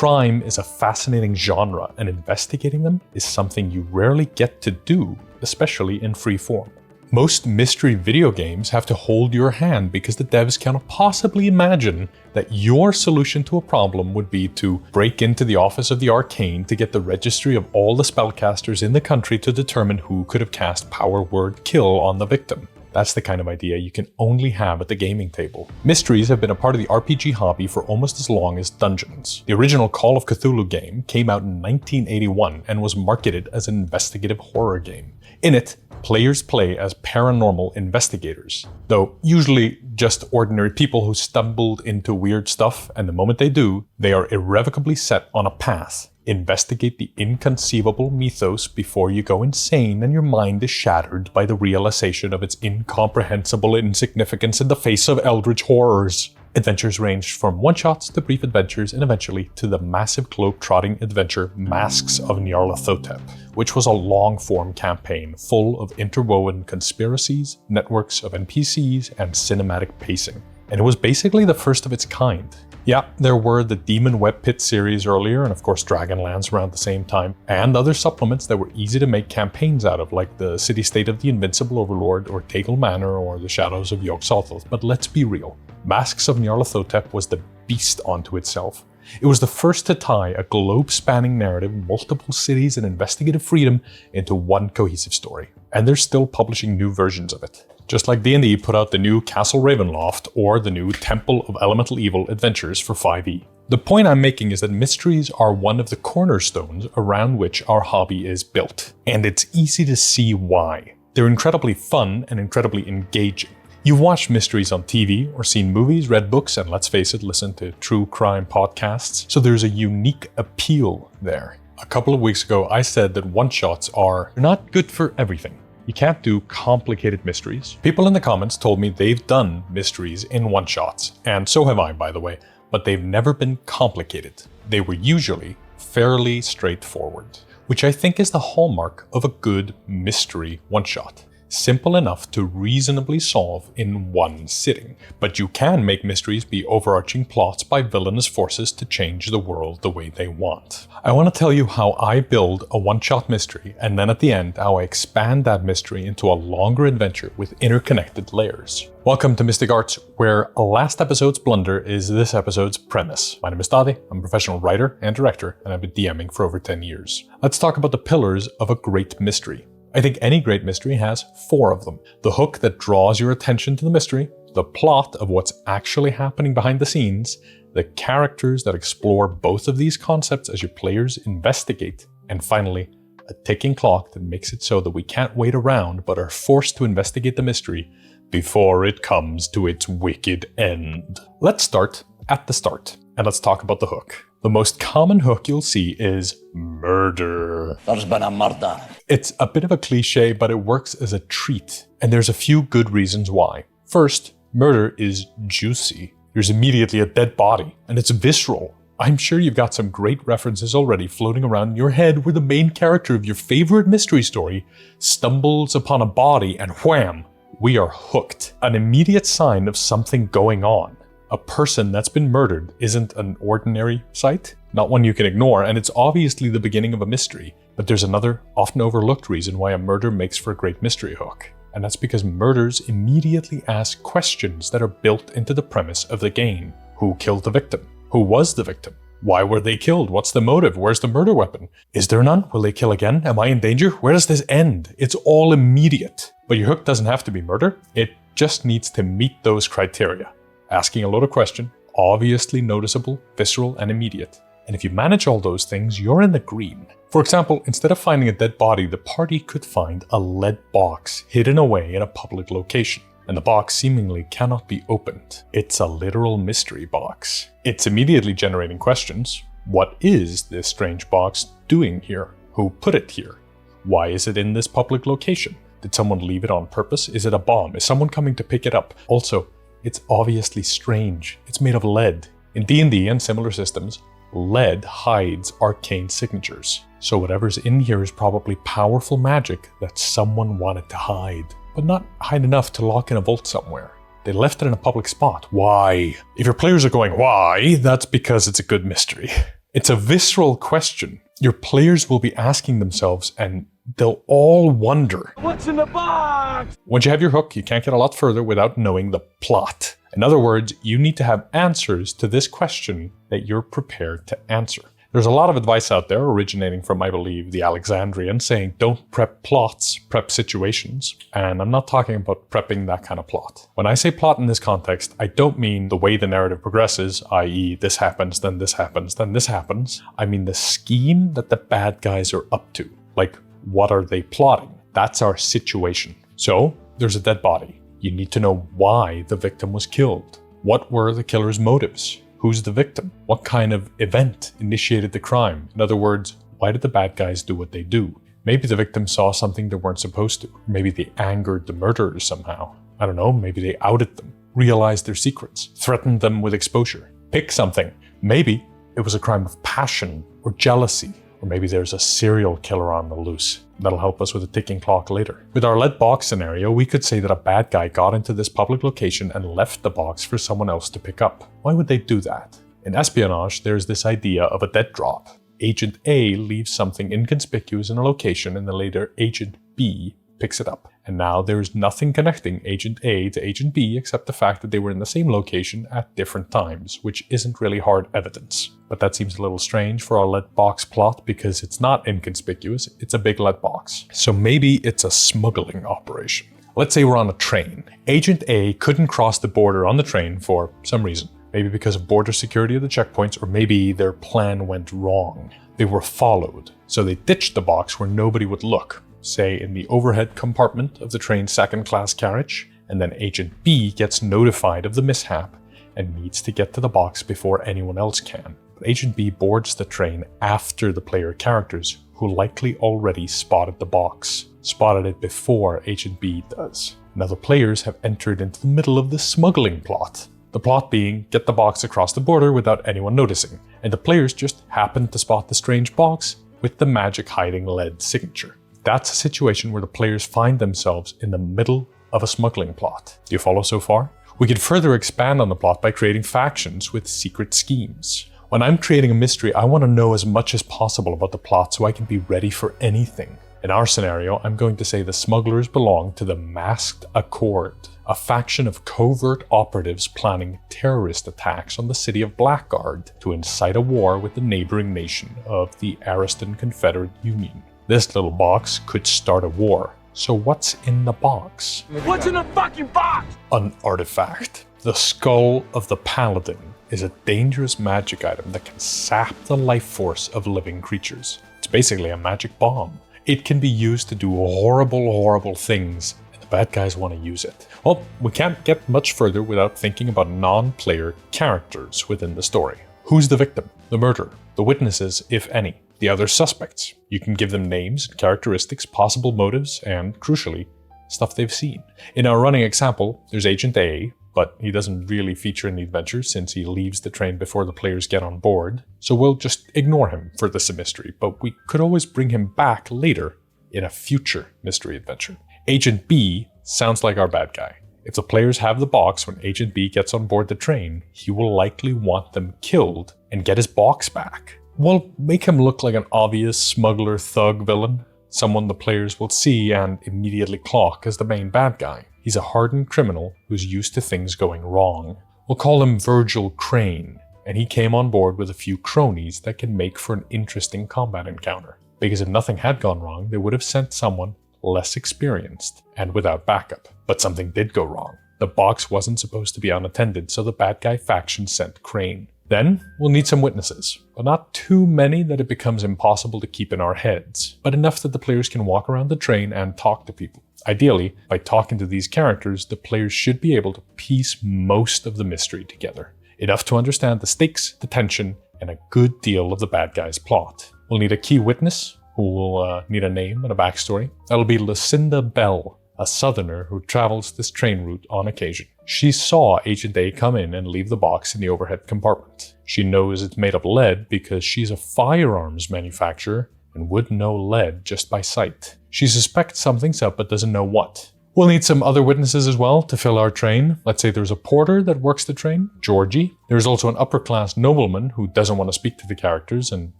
Crime is a fascinating genre, and investigating them is something you rarely get to do, especially in free form. Most mystery video games have to hold your hand because the devs cannot possibly imagine that your solution to a problem would be to break into the office of the arcane to get the registry of all the spellcasters in the country to determine who could have cast power word kill on the victim. That's the kind of idea you can only have at the gaming table. Mysteries have been a part of the RPG hobby for almost as long as dungeons. The original Call of Cthulhu game came out in 1981 and was marketed as an investigative horror game. In it, players play as paranormal investigators, though usually just ordinary people who stumbled into weird stuff, and the moment they do, they are irrevocably set on a path. Investigate the inconceivable mythos before you go insane and your mind is shattered by the realization of its incomprehensible insignificance in the face of eldritch horrors. Adventures ranged from one-shots to brief adventures and eventually to the massive globe-trotting adventure Masks of Nyarlathotep, which was a long-form campaign full of interwoven conspiracies, networks of NPCs, and cinematic pacing. And it was basically the first of its kind. Yeah, there were the Demon Web Pit series earlier, and of course Dragonlance around the same time, and other supplements that were easy to make campaigns out of, like the City-State of the Invincible Overlord, or Tegel Manor, or the Shadows of Yog-Sothoth. But let's be real. Masks of Nyarlathotep was the beast unto itself. It was the first to tie a globe-spanning narrative, multiple cities, and investigative freedom into one cohesive story. And they're still publishing new versions of it. Just like D&D put out the new Castle Ravenloft or the new Temple of Elemental Evil Adventures for 5e. The point I'm making is that mysteries are one of the cornerstones around which our hobby is built. And it's easy to see why. They're incredibly fun and incredibly engaging. You've watched mysteries on TV or seen movies, read books, and let's face it, listened to true crime podcasts, so there's a unique appeal there. A couple of weeks ago, I said that one-shots are not good for everything. You can't do complicated mysteries. People in the comments told me they've done mysteries in one-shots, and so have I, by the way, but they've never been complicated. They were usually fairly straightforward, which I think is the hallmark of a good mystery one-shot. Simple enough to reasonably solve in one sitting, but you can make mysteries be overarching plots by villainous forces to change the world the way they want. I want to tell you how I build a one-shot mystery, and then at the end how I expand that mystery into a longer adventure with interconnected layers. Welcome to Mystic Arts, where last episode's blunder is this episode's premise. My name is Daði, I'm a professional writer and director, and I've been DMing for over 10 years. Let's talk about the pillars of a great mystery. I think any great mystery has 4 of them. The hook that draws your attention to the mystery, the plot of what's actually happening behind the scenes, the characters that explore both of these concepts as your players investigate, and finally, a ticking clock that makes it so that we can't wait around but are forced to investigate the mystery before it comes to its wicked end. Let's start at the start, and let's talk about the hook. The most common hook you'll see is murder. There's been a murder. It's a bit of a cliche, but it works as a treat, and there's a few good reasons why. First, murder is juicy. There's immediately a dead body, and it's visceral. I'm sure you've got some great references already floating around in your head where the main character of your favorite mystery story stumbles upon a body and wham, we are hooked. An immediate sign of something going on. A person that's been murdered isn't an ordinary sight, not one you can ignore, and it's obviously the beginning of a mystery. But there's another, often overlooked reason why a murder makes for a great mystery hook. And that's because murders immediately ask questions that are built into the premise of the game. Who killed the victim? Who was the victim? Why were they killed? What's the motive? Where's the murder weapon? Is there none? Will they kill again? Am I in danger? Where does this end? It's all immediate. But your hook doesn't have to be murder. It just needs to meet those criteria. Asking a loaded question, obviously noticeable, visceral, and immediate. And if you manage all those things, you're in the green. For example, instead of finding a dead body, the party could find a lead box hidden away in a public location. And the box seemingly cannot be opened. It's a literal mystery box. It's immediately generating questions. What is this strange box doing here? Who put it here? Why is it in this public location? Did someone leave it on purpose? Is it a bomb? Is someone coming to pick it up? Also, it's obviously strange. It's made of lead. In D&D and similar systems, lead hides arcane signatures. So whatever's in here is probably powerful magic that someone wanted to hide, but not hide enough to lock in a vault somewhere. They left it in a public spot. Why? If your players are going, why? That's because it's a good mystery. It's a visceral question. Your players will be asking themselves, and they'll all wonder, what's in the box? Once you have your hook, you can't get a lot further without knowing the plot. In other words, you need to have answers to this question that you're prepared to answer. There's a lot of advice out there originating from, I believe, the Alexandrian, saying don't prep plots, prep situations. And I'm not talking about prepping that kind of plot. When I say plot in this context, I don't mean the way the narrative progresses, i.e. this happens, then this happens, then this happens. I mean the scheme that the bad guys are up to. Like, what are they plotting? That's our situation. So, there's a dead body. You need to know why the victim was killed. What were the killer's motives? Who's the victim? What kind of event initiated the crime? In other words, why did the bad guys do what they do? Maybe the victim saw something they weren't supposed to. Maybe they angered the murderers somehow. I don't know, maybe they outed them, realized their secrets, threatened them with exposure. Pick something. Maybe it was a crime of passion or jealousy. Or maybe there's a serial killer on the loose. That'll help us with a ticking clock later. With our lead box scenario, we could say that a bad guy got into this public location and left the box for someone else to pick up. Why would they do that? In espionage, there's this idea of a dead drop. Agent A leaves something inconspicuous in a location and then later Agent B picks it up. And now there's nothing connecting Agent A to Agent B except the fact that they were in the same location at different times, which isn't really hard evidence. But that seems a little strange for our lead box plot because it's not inconspicuous, it's a big lead box. So maybe it's a smuggling operation. Let's say we're on a train. Agent A couldn't cross the border on the train for some reason. Maybe because of border security at the checkpoints, or maybe their plan went wrong. They were followed, so they ditched the box where nobody would look. Say in the overhead compartment of the train's second-class carriage, and then Agent B gets notified of the mishap and needs to get to the box before anyone else can. But Agent B boards the train after the player characters, who likely already spotted the box, spotted it before Agent B does. Now the players have entered into the middle of the smuggling plot. The plot being, get the box across the border without anyone noticing, and the players just happen to spot the strange box with the magic hiding lead signature. That's a situation where the players find themselves in the middle of a smuggling plot. Do you follow so far? We could further expand on the plot by creating factions with secret schemes. When I'm creating a mystery, I want to know as much as possible about the plot so I can be ready for anything. In our scenario, I'm going to say the smugglers belong to the Masked Accord, a faction of covert operatives planning terrorist attacks on the city of Blackguard to incite a war with the neighboring nation of the Ariston Confederate Union. This little box could start a war. So what's in the box? What's in the fucking box? An artifact. The skull of the paladin is a dangerous magic item that can sap the life force of living creatures. It's basically a magic bomb. It can be used to do horrible, horrible things, and the bad guys want to use it. Well, we can't get much further without thinking about non-player characters within the story. Who's the victim? The murderer? The witnesses, if any? The other suspects. You can give them names and characteristics, possible motives, and, crucially, stuff they've seen. In our running example, there's Agent A, but he doesn't really feature in the adventure since he leaves the train before the players get on board, so we'll just ignore him for this mystery, but we could always bring him back later in a future mystery adventure. Agent B sounds like our bad guy. If the players have the box when Agent B gets on board the train, he will likely want them killed and get his box back. We'll make him look like an obvious smuggler thug villain, someone the players will see and immediately clock as the main bad guy. He's a hardened criminal who's used to things going wrong. We'll call him Virgil Crane, and he came on board with a few cronies that can make for an interesting combat encounter. Because if nothing had gone wrong, they would have sent someone less experienced and without backup. But something did go wrong. The box wasn't supposed to be unattended, so the bad guy faction sent Crane. Then, we'll need some witnesses, but not too many that it becomes impossible to keep in our heads, but enough that the players can walk around the train and talk to people. Ideally, by talking to these characters, the players should be able to piece most of the mystery together. Enough to understand the stakes, the tension, and a good deal of the bad guy's plot. We'll need a key witness, who will need a name and a backstory. That'll be Lucinda Bell, a southerner who travels this train route on occasion. She saw Agent A come in and leave the box in the overhead compartment. She knows it's made of lead because she's a firearms manufacturer and would know lead just by sight. She suspects something's up but doesn't know what. We'll need some other witnesses as well to fill our train. Let's say there's a porter that works the train, Georgie. There's also an upper-class nobleman who doesn't want to speak to the characters and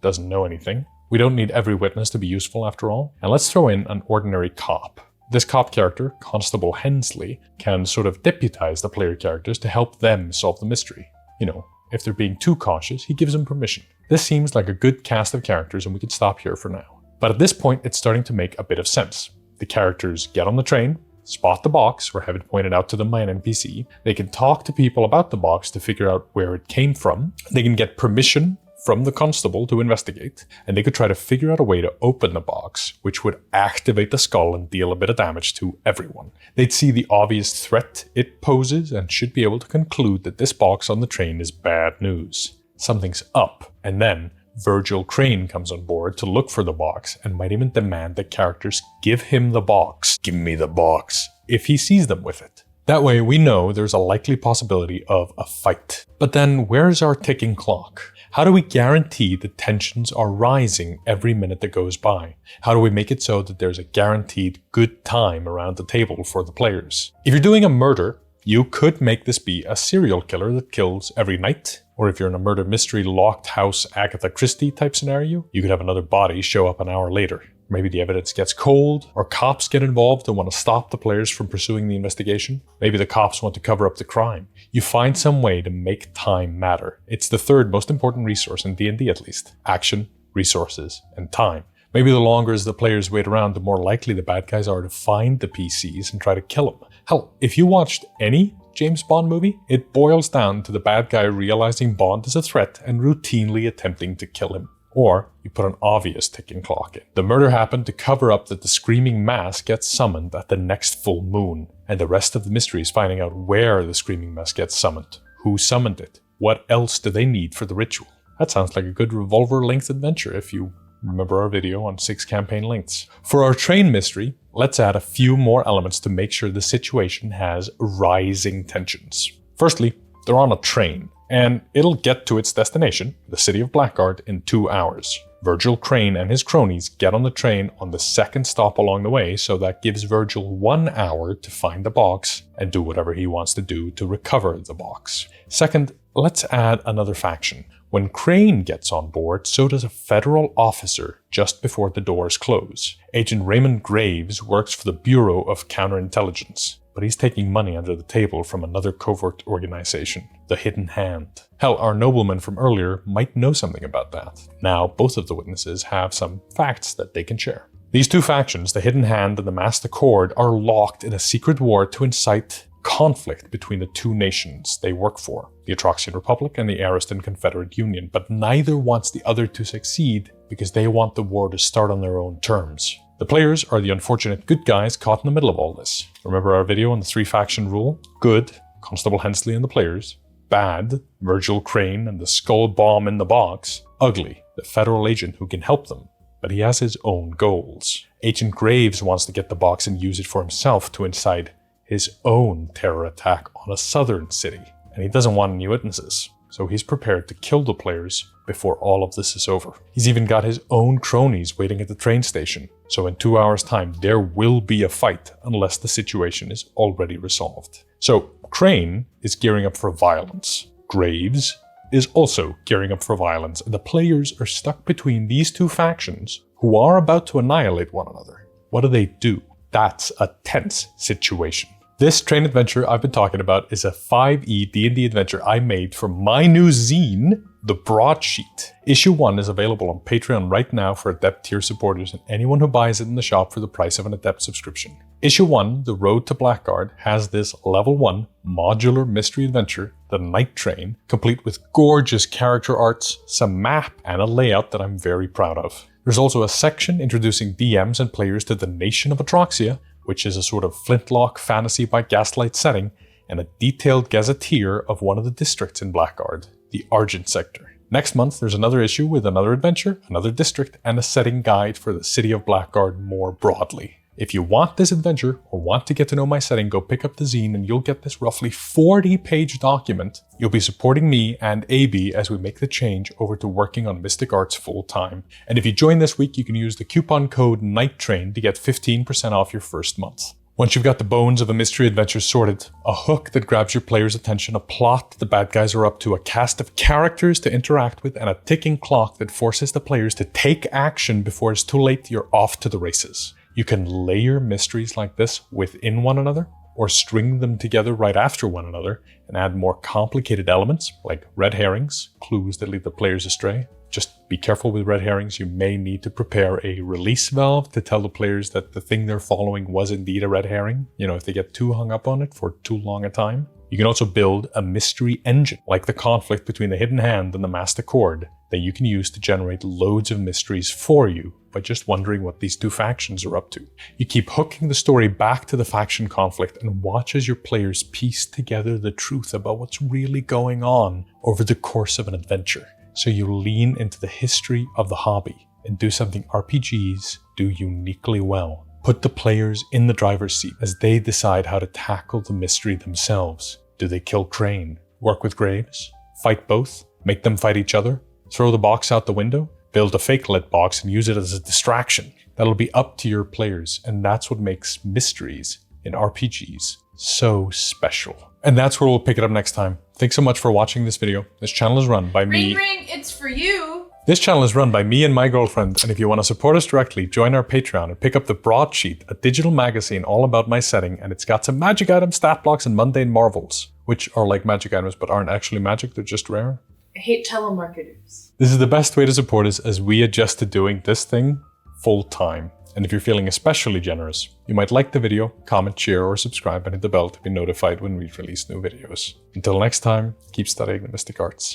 doesn't know anything. We don't need every witness to be useful after all. And let's throw in an ordinary cop. This cop character, Constable Hensley, can sort of deputize the player characters to help them solve the mystery. You know, if they're being too cautious, he gives them permission. This seems like a good cast of characters and we could stop here for now. But at this point, it's starting to make a bit of sense. The characters get on the train, spot the box or have it pointed out to them by an NPC. They can talk to people about the box to figure out where it came from. They can get permission from the constable to investigate, and they could try to figure out a way to open the box, which would activate the skull and deal a bit of damage to everyone. They'd see the obvious threat it poses and should be able to conclude that this box on the train is bad news. Something's up, and then Virgil Crane comes on board to look for the box and might even demand that characters give him the box. Give me the box. If he sees them with it. That way we know there's a likely possibility of a fight. But then where's our ticking clock? How do we guarantee the tensions are rising every minute that goes by? How do we make it so that there's a guaranteed good time around the table for the players? If you're doing a murder, you could make this be a serial killer that kills every night. Or if you're in a murder mystery locked house Agatha Christie type scenario, you could have another body show up an hour later. Maybe the evidence gets cold, or cops get involved and want to stop the players from pursuing the investigation. Maybe the cops want to cover up the crime. You find some way to make time matter. It's the third most important resource in D&D at least. Action, resources, and time. Maybe the longer as the players wait around, the more likely the bad guys are to find the PCs and try to kill them. Hell, if you watched any James Bond movie, it boils down to the bad guy realizing Bond is a threat and routinely attempting to kill him. Or you put an obvious ticking clock in. The murder happened to cover up that the screaming mass gets summoned at the next full moon. And the rest of the mystery is finding out where the screaming mass gets summoned. Who summoned it? What else do they need for the ritual? That sounds like a good revolver-length adventure if you remember our video on 6 campaign lengths. For our train mystery, let's add a few more elements to make sure the situation has rising tensions. Firstly, they're on a train, and it'll get to its destination, the city of Blackguard, in 2 hours. Virgil Crane and his cronies get on the train on the second stop along the way, so that gives Virgil 1 hour to find the box and do whatever he wants to do to recover the box. Second, let's add another faction. When Crane gets on board, so does a federal officer just before the doors close. Agent Raymond Graves works for the Bureau of Counterintelligence, but he's taking money under the table from another covert organization, the Hidden Hand. Hell, our nobleman from earlier might know something about that. Now, both of the witnesses have some facts that they can share. These two factions, the Hidden Hand and the Masked Accord, are locked in a secret war to incite conflict between the two nations they work for, the Atroxian Republic and the Aristan Confederate Union, but neither wants the other to succeed because they want the war to start on their own terms. The players are the unfortunate good guys caught in the middle of all this. Remember our video on the 3-faction rule? Good, Constable Hensley and the players. Bad, Virgil Crane and the skull bomb in the box. Ugly, the federal agent who can help them, but he has his own goals. Agent Graves wants to get the box and use it for himself to incite his own terror attack on a southern city, and he doesn't want any witnesses, so he's prepared to kill the players before all of this is over. He's even got his own cronies waiting at the train station, so in 2 hours' time there will be a fight unless the situation is already resolved. So Crane is gearing up for violence. Graves is also gearing up for violence, and the players are stuck between these two factions who are about to annihilate one another. What do? That's a tense situation. This train adventure I've been talking about is a 5e D&D adventure I made for my new zine, The Broadsheet. Issue 1 is available on Patreon right now for Adept tier supporters and anyone who buys it in the shop for the price of an Adept subscription. Issue 1, The Road to Blackguard, has this level 1 modular mystery adventure, The Night Train, complete with gorgeous character arts, some map, and a layout that I'm very proud of. There's also a section introducing DMs and players to the nation of Atroxia, which is a sort of flintlock fantasy by gaslight setting, and a detailed gazetteer of one of the districts in Blackguard, the Argent Sector. Next month, there's another issue with another adventure, another district, and a setting guide for the city of Blackguard more broadly. If you want this adventure or want to get to know my setting, go pick up the zine and you'll get this roughly 40-page document. You'll be supporting me and AB as we make the change over to working on Mystic Arts full-time. And if you join this week, you can use the coupon code NIGHTTRAIN to get 15% off your first month. Once you've got the bones of a mystery adventure sorted, a hook that grabs your players' attention, a plot the bad guys are up to, a cast of characters to interact with, and a ticking clock that forces the players to take action before it's too late, you're off to the races. You can layer mysteries like this within one another, or string them together right after one another and add more complicated elements like red herrings, clues that lead the players astray. Just be careful with red herrings. You may need to prepare a release valve to tell the players that the thing they're following was indeed a red herring, if they get too hung up on it for too long a time. You can also build a mystery engine, like the conflict between the hidden hand and the master chord, that you can use to generate loads of mysteries for you by just wondering what these two factions are up to. You keep hooking the story back to the faction conflict and watch as your players piece together the truth about what's really going on over the course of an adventure. So you lean into the history of the hobby and do something RPGs do uniquely well. Put the players in the driver's seat as they decide how to tackle the mystery themselves. Do they kill Crane? Work with Graves? Fight both? Make them fight each other? Throw the box out the window? Build a fake lit box and use it as a distraction? That'll be up to your players, and that's what makes mysteries in RPGs so special. And that's where we'll pick it up next time. Thanks so much for watching this video. This channel is run by me. Ring, it's for you. This channel is run by me and my girlfriend, and if you want to support us directly, join our Patreon and pick up the Broadsheet, a digital magazine all about my setting, and it's got some magic items, stat blocks, and mundane marvels, which are like magic items but aren't actually magic, they're just rare. I hate telemarketers. This is the best way to support us as we adjust to doing this thing full time. And if you're feeling especially generous, you might like the video, comment, share, or subscribe and hit the bell to be notified when we release new videos. Until next time, keep studying the mystic arts.